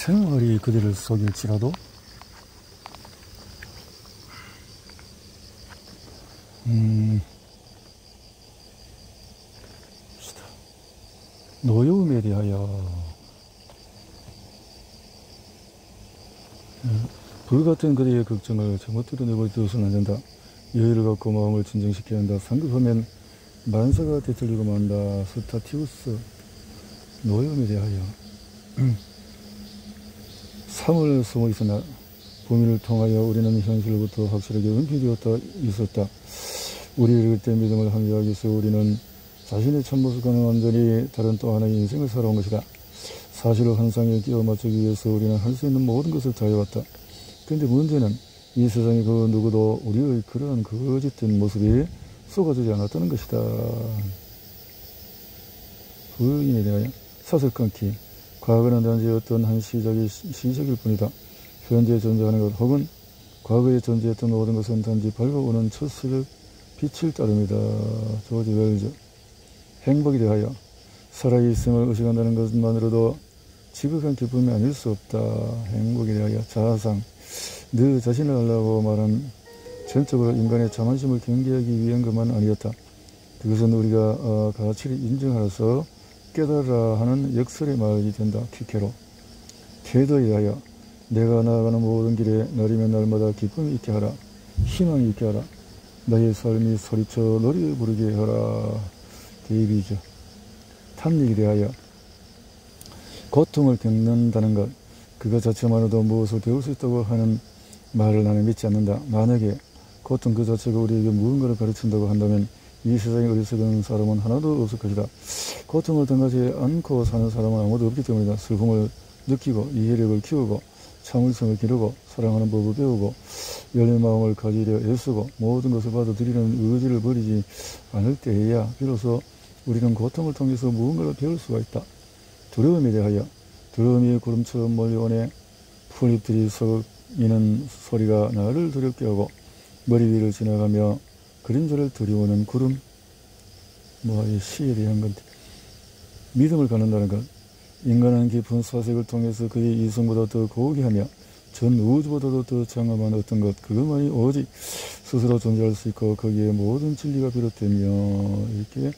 생활이 그대를 속일지라도 노여움에 대하여 불같은 그대의 걱정을 잘못대로 내버려두어서는 안 된다. 여유를 갖고 마음을 진정시켜야 한다. 상급하면 만사가 되틀리고 만다. 스타티우스. 노여움에 대하여 3월 숨어 있으나 범위를 통하여 우리는 현실로부터 확실하게 은폐되었다 있었다. 우리를 그때 믿음을 함유하기 위해서 우리는 자신의 참모습과는 완전히 다른 또 하나의 인생을 살아온 것이다. 사실을 환상에 끼워 맞추기 위해서 우리는 할 수 있는 모든 것을 다 해왔다. 그런데 문제는 이 세상에 그 누구도 우리의 그러한 거짓된 모습이 속아주지 않았다는 것이다. 부인에 대하여 사슬 끊기. 과거는 단지 어떤 한 시적일 뿐이다. 현재 존재하는 것 혹은 과거에 존재했던 모든 것은 단지 밝아오는 첫 새벽 빛을 따릅니다. 조지 웰즈. 행복에 대하여 살아있음을 의식한다는 것만으로도 지극한 기쁨이 아닐 수 없다. 행복에 대하여 자아상. 너 자신을 알라고 말한 전적으로 인간의 자만심을 경계하기 위한 것만 아니었다. 그것은 우리가 가치를 인정하여서 깨달아라 하는 역설의 말이 된다. 키케로. 태도에 대하여 내가 나아가는 모든 길에 날이면 날마다 기쁨이 있게 하라. 희망이 있게 하라. 나의 삶이 소리쳐 노래 부르게 하라. 데이비즈. 탐닉에 대하여 고통을 겪는다는 것, 그것 자체만으로도 무엇을 배울 수 있다고 하는 말을 나는 믿지 않는다. 만약에 고통 그 자체가 우리에게 무언가를 가르친다고 한다면 이 세상에 어리석은 사람은 하나도 없을 것이다. 고통을 당하지 않고 사는 사람은 아무도 없기 때문이다. 슬픔을 느끼고 이해력을 키우고 참을성을 기르고 사랑하는 법을 배우고 열린 마음을 가지려 애쓰고 모든 것을 받아들이는 의지를 버리지 않을 때에야 비로소 우리는 고통을 통해서 무언가를 배울 수가 있다. 두려움에 대하여 두려움이 구름처럼 몰려오네 풀잎들이 썩이는 소리가 나를 두렵게 하고 머리 위를 지나가며 그림자를 두려워하는 구름. 이 시에 대한 건데 믿음을 갖는다는 것. 인간은 깊은 사색을 통해서 그의 이성보다 더 고우게 하며 전 우주보다도 더 장엄한 어떤 것, 그것만이 오직 스스로 존재할 수 있고 거기에 모든 진리가 비롯되며 이렇게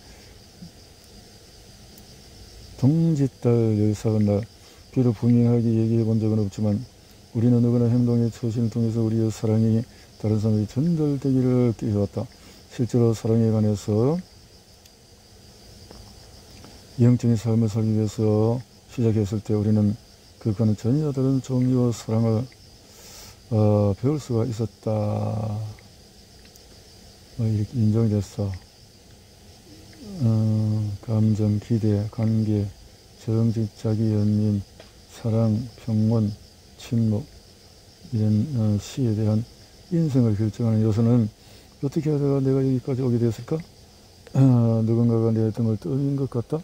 동짓달 열사건날 비록 분명하게 얘기해 본 적은 없지만 우리는 누구나 행동의 처신을 통해서 우리의 사랑이 다른 사람에게 전달되기를 깨워왔다. 실제로 사랑에 관해서 영적인 삶을 살기 위해서 시작했을 때 우리는 그것과는 전혀 다른 종류의 사랑을 배울 수가 있었다. 이렇게 인정이 됐어. 감정, 기대, 관계, 정직, 자기, 연민, 사랑, 평온, 침묵 이런 시에 대한 인생을 결정하는 요소는 어떻게 하다가 내가 여기까지 오게 되었을까? 누군가가 내 등을 떠민 것 같다.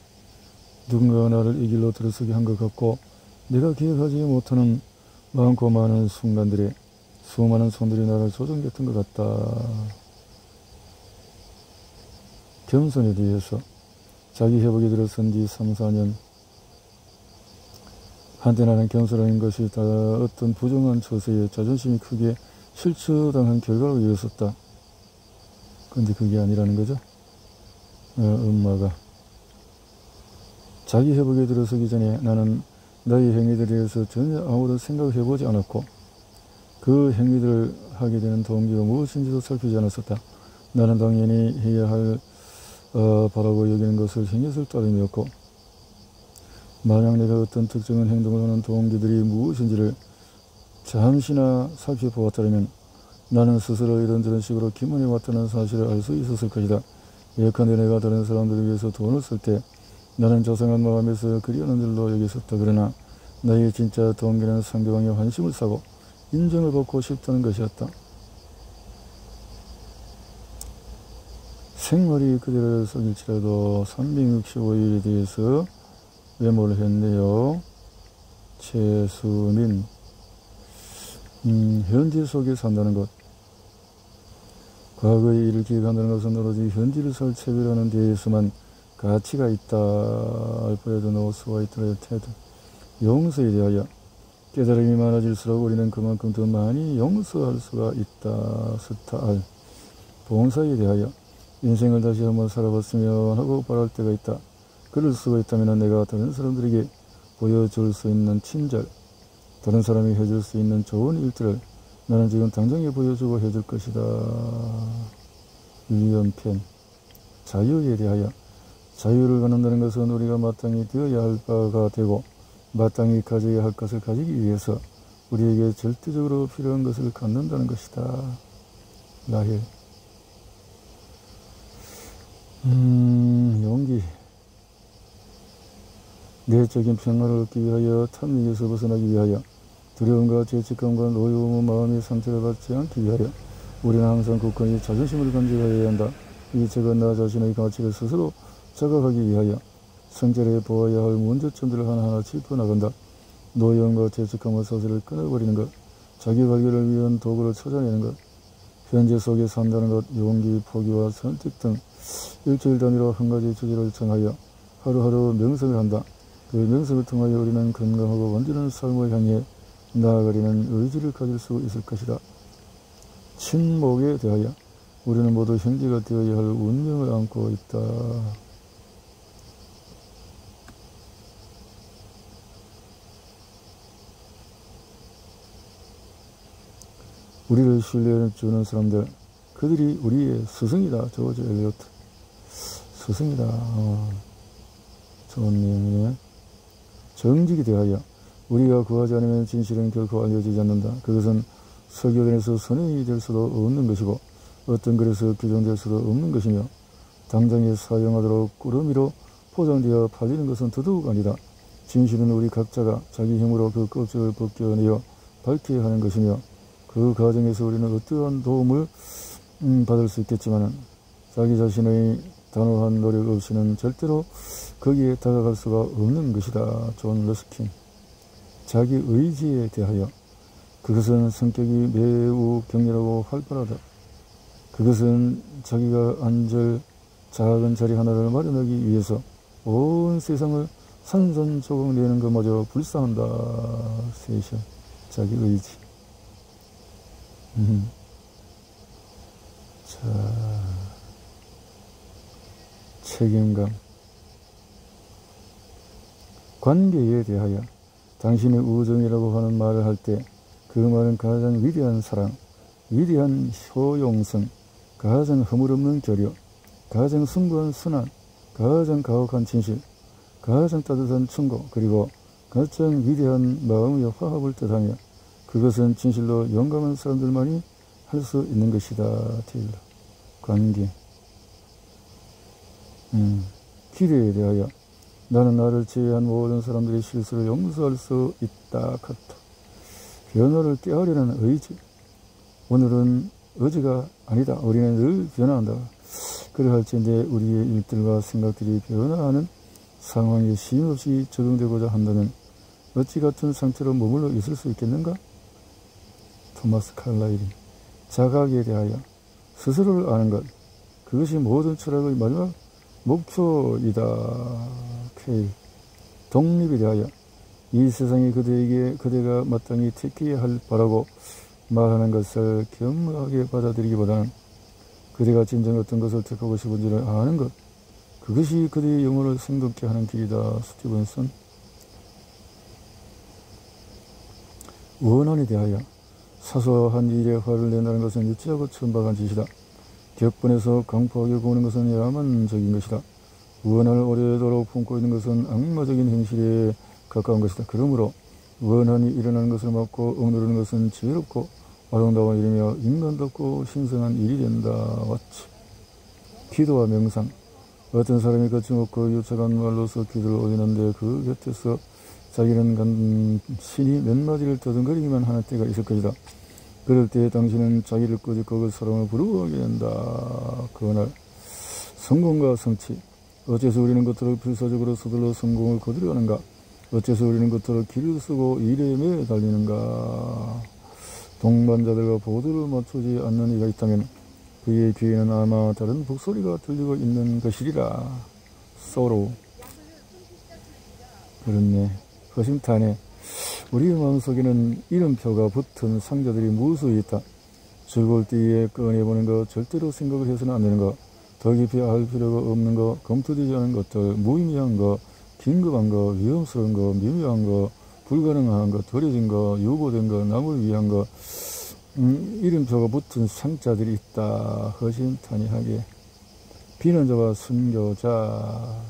누군가가 나를 이 길로 들어서게 한 것 같고 내가 기억하지 못하는 많고 많은 순간들에 수많은 손들이 나를 조종했던 것 같다. 겸손에 대해서 자기 회복에 들어선 지 3, 4년 한때 나는 겸손한 것이 다 어떤 부정한 처세에 자존심이 크게 실추당한 결과로 이었었다. 근데 그게 아니라는 거죠. 엄마가 자기 회복에 들어서기 전에 나는 나의 행위들에 대해서 전혀 아무런 생각을 해보지 않았고 그 행위들을 하게 되는 동기가 무엇인지도 살피지 않았었다. 나는 당연히 해야 할 바라고 여기는 것을 행했을 따름이었고 만약 내가 어떤 특정한 행동을 하는 동기들이 무엇인지를 잠시나 살펴보았다면 나는 스스로 이런저런 식으로 기문해 왔다는 사실을 알 수 있었을 것이다. 예컨대 내가 다른 사람들을 위해서 돈을 쓸 때 나는 자상한 마음에서 그리하는 일로 여겼었다. 그러나 나의 진짜 동기는 상대방의 환심을 사고 인정을 받고 싶다는 것이었다. 생활이 그대를 속일지라도 365일에 대해서 메모를 했네요. 최수민. 현재 속에 산다는 것. 과거의 일을 기억한다는 것은 오로지 현재를 살 체별하는 데에서만 가치가 있다. 알프레드 노스와이트의 테드. 용서에 대하여 깨달음이 많아질수록 우리는 그만큼 더 많이 용서할 수가 있다. 스타알. 봉사에 대하여 인생을 다시 한번 살아봤으면 하고 바랄 때가 있다. 그럴 수가 있다면 내가 다른 사람들에게 보여줄 수 있는 친절, 다른 사람이 해줄 수 있는 좋은 일들을 나는 지금 당장에 보여주고 해줄 것이다. 위연편. 자유에 대하여 자유를 갖는다는 것은 우리가 마땅히 되어야 할 바가 되고 마땅히 가져야 할 것을 가지기 위해서 우리에게 절대적으로 필요한 것을 갖는다는 것이다. 라헬. 용기. 내적인 평화를 얻기 위하여 탐닉에서 벗어나기 위하여 두려움과 죄책감과 노여움의 마음의 상처를 받지 않기 위하여 우리는 항상 굳건히 자존심을 간직해야 한다. 이 제가 나 자신의 가치를 스스로 자각하기 위하여 성절에 보아야 할 문제점들을 하나하나 짚어나간다. 노여움과 죄책감과 사슬을 끊어버리는 것, 자기 발견을 위한 도구를 찾아내는 것, 현재 속에 산다는 것, 용기, 포기와 선택 등 일주일 단위로 한 가지 주제를 정하여 하루하루 명상을 한다. 그 명상을 통하여 우리는 건강하고 완전한 삶을 향해 나아가려는 의지를 가질 수 있을 것이다. 친목에 대하여 우리는 모두 형제가 되어야 할 운명을 안고 있다. 우리를 신뢰해주는 사람들, 그들이 우리의 스승이다. 조지 엘리어트. 스승이다. 좋은 내용이네. 정직에 대하여 우리가 구하지 않으면 진실은 결코 알려지지 않는다. 그것은 설교단에서 선행이 될 수도 없는 것이고 어떤 글에서 규정될 수도 없는 것이며 당장에 사용하도록 꾸러미로 포장되어 팔리는 것은 더더욱 아니다. 진실은 우리 각자가 자기 힘으로 그 껍질을 벗겨내어 밝혀야 하는 것이며 그 과정에서 우리는 어떠한 도움을 받을 수 있겠지만 자기 자신의 단호한 노력 없이는 절대로 거기에 다가갈 수가 없는 것이다. 존 러스킨. 자기 의지에 대하여 그것은 성격이 매우 격렬하고 활발하다. 그것은 자기가 앉을 작은 자리 하나를 마련하기 위해서 온 세상을 산산조각 내는 것마저 불쌍한다. 세션. 자기 의지. 자, 책임감. 관계에 대하여 당신의 우정이라고 하는 말을 할 때 그 말은 가장 위대한 사랑, 위대한 효용성, 가장 허물없는 교류, 가장 숭고한 선한, 가장 가혹한 진실, 가장 따뜻한 충고, 그리고 가장 위대한 마음의 화합을 뜻하며 그것은 진실로 용감한 사람들만이 할 수 있는 것이다. 테일러. 관계. 기대에 대하여 나는 나를 제외한 모든 사람들의 실수를 용서할 수 있다. 카토. 변화를 깨하려는 의지. 오늘은 어제가 아니다. 우리는 늘 변화한다. 그러할지인데 우리의 일들과 생각들이 변화하는 상황에 쉼없이 적응되고자 한다면 어찌 같은 상태로 머물러 있을 수 있겠는가? 토마스 칼라일이. 자각에 대하여 스스로를 아는 것, 그것이 모든 철학의 마지막 목표이다. 케일. 독립에 대하여 이 세상이 그대가 마땅히 택해야 할 바라고 말하는 것을 겸허하게 받아들이기보다는 그대가 진정 어떤 것을 택하고 싶은지를 아는 것, 그것이 그대의 영혼을 생동케 하는 길이다. 스티븐슨. 원한에 대하여 사소한 일에 화를 낸다는 것은 유치하고 천박한 짓이다. 격분해서 강포하게 구는 것은 야만적인 것이다. 원한을 오래도록 품고 있는 것은 악마적인 행실에 가까운 것이다. 그러므로 원한이 일어나는 것을 막고 억누르는 것은 지혜롭고 아름다운 일이며 인간답고 신성한 일이 된다. 왓츠. 기도와 명상. 어떤 사람이 거침없고 유창한 말로서 기도를 올리는데 그 곁에서 자기는 간신히 몇 마디를 더듬거리기만 하는 때가 있을 것이다. 그럴 때 당신은 자기를 끄집고 그 사람을 부러워하게 된다. 그날 성공과 성취. 어째서 우리는 그토록 필사적으로 서둘러 성공을 거두려하는가? 어째서 우리는 그토록 길을 쓰고 일에 매달리는가? 동반자들과 보도를 맞추지 않는 이가 있다면 그의 귀에는 아마 다른 북소리가 들리고 있는 것이리라. 소로. 그렇네. 허심탄회. 우리의 마음속에는 이름표가 붙은 상자들이 무수히 있다. 즐거울 때에 꺼내보는 것, 절대로 생각을 해서는 안 되는 것, 더 깊이 알 필요가 없는 것, 검토되지 않은 것들, 무의미한 것, 긴급한 것, 위험스러운 것, 미묘한 것, 불가능한 것, 더뎌진 것, 요구된 것, 남을 위한 것, 이름표가 붙은 상자들이 있다. 허심탄회하게. 비난자와 순교자.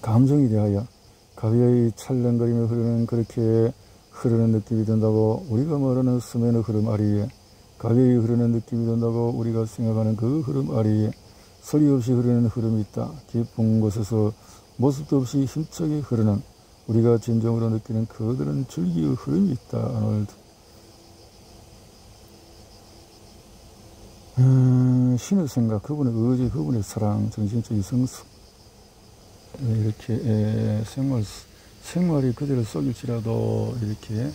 감정에 대하여 가벼이 찰랑거리며 흐르는, 그렇게 흐르는 느낌이 든다고 우리가 말하는 수면의 흐름 아래에, 가벼이 흐르는 느낌이 든다고 우리가 생각하는 그 흐름 아래에 소리 없이 흐르는 흐름이 있다. 깊은 곳에서 모습도 없이 힘차게 흐르는, 우리가 진정으로 느끼는 그들은 줄기의 흐름이 있다. 아놀드. 신의 생각, 그분의 의지, 그분의 사랑, 정신적인 성숙, 이렇게 생활이 그대로 썩일지라도 이렇게